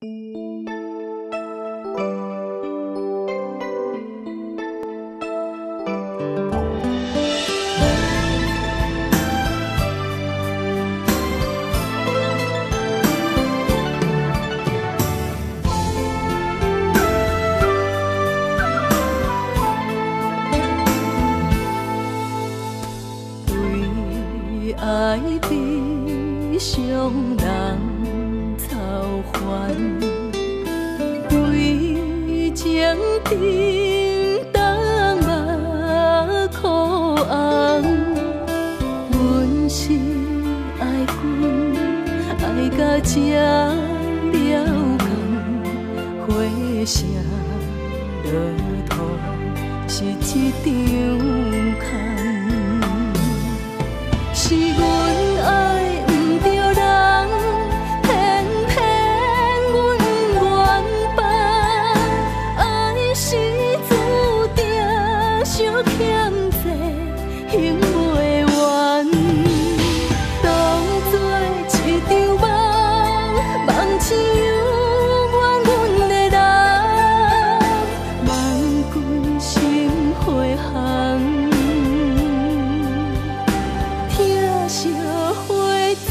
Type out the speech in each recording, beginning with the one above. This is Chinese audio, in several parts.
为爱悲伤人操烦，为情沉重目苦红。阮是爱君，爱到这了空，火车落土是一场空。是阮爱毋着人，偏偏阮愿放。爱是注定相欠债，还袂完。当作一场梦，梦醒有怨阮的人，望君心花红。烧花簪。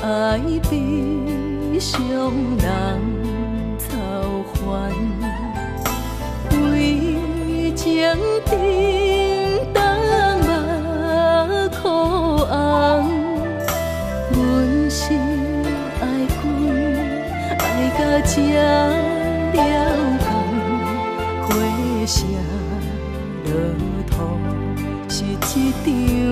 爱悲伤人操烦，为情沉重目苦红。阮是爱君，爱到这了空，火车落土是一场。